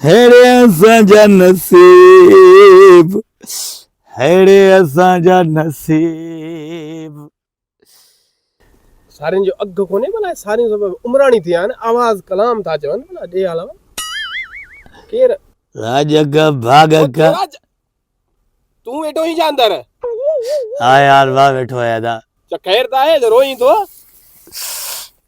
हेड़े असांजा नसीब, हेड़े असांजा नसीब। सारिन जो अग कोने भला, सारिन सब उमराणी थी आन, आवाज कलाम था चवन भला दे आलवा केर राजग भागक तू वेठो ही जानदर। हाँ यार वाह बैठो है दा च खैर ता है रोई तो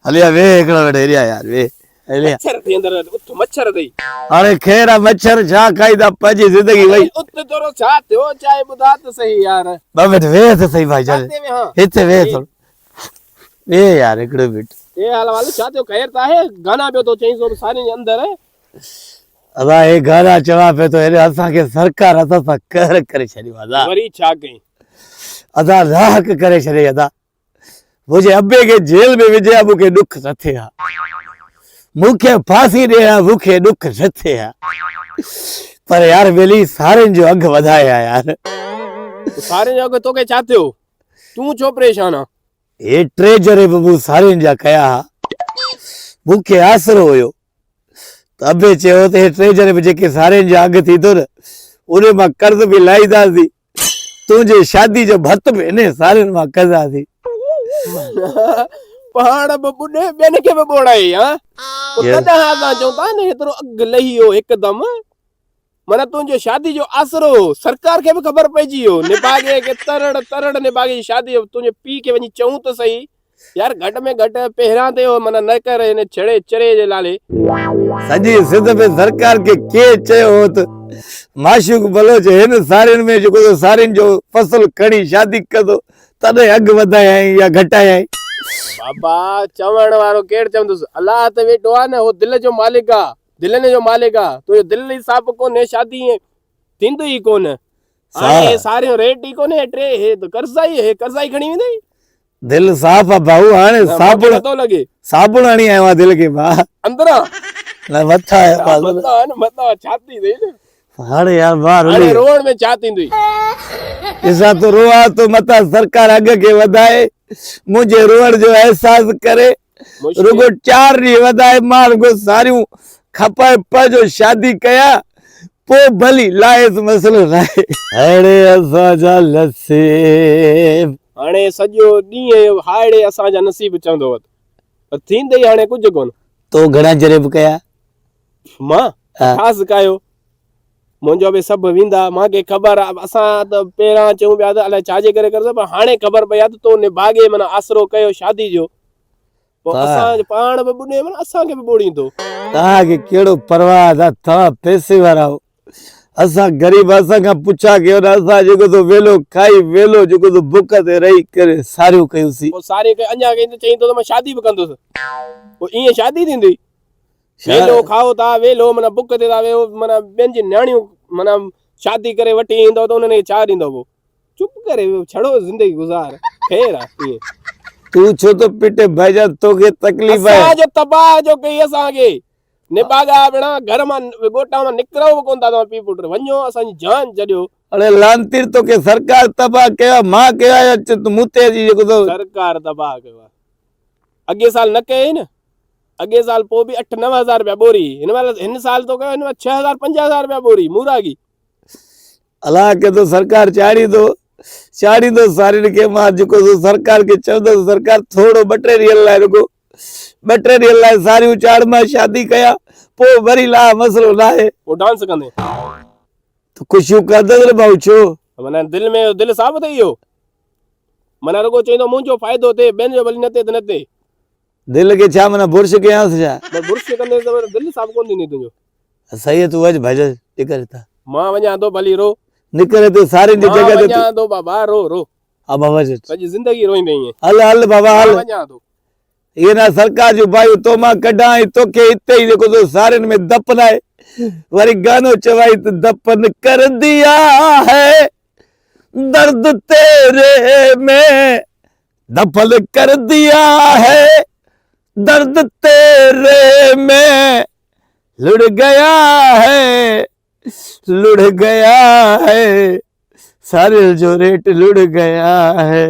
हलिया वे एकड़ो बैठे रिया यार वे हलिया मच्छर थी अंदर उत मच्छर दई। अरे खैरा मच्छर छा खाई दा पजी जिंदगी भाई उत तोरो छा थियो चाहे बुधा तो सही यार। बा बैठ वे तो सही भाई चल हां इथे वे तो वे यार एकड़ो बैठ ए हाल वाले छा थियो खैर ता है गाना पे तो चई सो सारिन जे अंदर है। अबा ए गाना चवा पे तो अरे असा के सरकार असा सा कर करे छडी वादा वरी छा कई अदा राहक करे छड़े अदा मुझे अब्बे के जेल में विजया मुखे दुख सथे हा मुखे फांसी दे हा मुखे दुख सथे हा पर यार वेली सारे जो अग वधाया यार तो सारे जो तो के छा थियो तू छो परेशान आ। ए ट्रेजरे बबू सारे जा कया मुखे आसरो होयो अबे चयो ते ट्रेजर में जेके सारे जा अग थी तो उने मा कर्ज भी लाईदा सी तुझे शादी जो भत में ने सारे मा कर्जा थी पहाड़ बुने बेन के में बोड़ाई हां तो कदा हां चोता ने एतरो अग लहियो एकदम मना तुझे शादी जो आसरो सरकार के भी खबर पईजियो निभागे के तरड़ तरड़ निभागे शादी तुझे पी के वनी चऊं तो सही यार घट में घट पहरा ते मना न करे ने छड़े चरे जे लाले सजी सिद्ध पे सरकार के चयो होत माशूक बलोच हेन सारिन में जो को सारिन जो फसल कड़ी शादी कदो तने अग वधाया या घटाया बाबा चवण वारो केड़ चवंदुस अल्लाह ते वेठो आ न वो दिल जो मालिक आ दिल ने जो मालिक आ तो ये दिल ही साफ कोने शादी थिंदो ही कोन आए सारे रेट ही कोने ट्रे हे तो कर्जाई खणी वेंदई दिल साफ आ भाऊ हाने साबुन तो लगे साबुन आनी आया दिल के बा अंदरा ना मथा है मता छाती दे हाने यार बाहर अरे रोड में छाती दई ऐसा तो रोआ तो मता सरकार आगे के वधाए मुझे रोड जो एहसास करे रुगो 4 नी वधाए मार गो सारियूं खपाए पर जो शादी कया पो भली लाइस मसलो लाए अरे असा जा नसीब हाने सजो दी हाड़े असा जा नसीब चंदो वत थींदई हाने कुछ कोन तो घणा जरेब कया मां खास कायो मुंजो बे सब विंदा मां के खबर असा त पेरा चऊ बिया त अले छाजे करे कर पर हाने खबर पया तो ने भागे मना आसरो कयो शादी जो तो असा पाण बे बुने मन असा के बोड़ी तो ता के केड़ो परवाह दा था पैसे वाला असा गरीब असा का पूछा के असा जो तो वेलो खाई वेलो जो तो भूख ते रही करे सारियो कयूसी ओ सारे के अन्या के चई तो मैं शादी भी कंदोस ओ इए शादी थींदी वेलो खाओ ता वेलो मना भूख ते ता वे मना बेन जी न्याणियों मना शादी करे वठी इंदो तो उन्हें छा दींदो वो चुप करे छड़ो जिंदगी गुजार खैर आ तू छो तो पिटे भाईजा तो के तकलीफ है असा जो तबाह जो कई असा के निबागा बिना घर में गोटा में निकरो कोन ता पी पुट वन्यो असा जान जडियो अरे लांतीर तो के सरकार तबाह केवा मां केवा तो मुते जी को तो सरकार तबाह केवा अगे साल न कहे न अगे साल पो भी 8-9 रुपया बोरी इन साल तो कहे 6,000-50,000 रुपया बोरी मूरागी अल्लाह के तो सरकार चाड़ी दो सारी के मां जो को सरकार के चौदह सरकार थोड़ो मटेरियल लाए रुको मटेरियल लाए सारी चाड़ में शादी कया पो भरी ला मसलो लाए वो डांस कंदे तो खुशियों कर दे रे भाऊ छो मने दिल साफ थईयो मने रुको चई तो मुंजो फायदो थे बेन जो बली नते नते दिल के छा मना बुरश के यहां से जा मैं बुरश कंदे तो दिल साफ कोन दी तुजो सही है तू आज भाईजा निकल था मां वजा दो भली रो निकले तो सारी जगह दे वजा दो बाबा रो अब आवाज सजी जिंदगी रोई नहीं है हल बाबा हल वजा दो ये ना सरकार जो भाई तो मां कढाई तो के इते ही देखो तो सारे में दफनाए वरी गानो चवाई तो दफन कर दिया है दर्द तेरे में दफन कर दिया है दर्द तेरे में लुढ़ गया है सारे जो रेट लुढ़ गया है।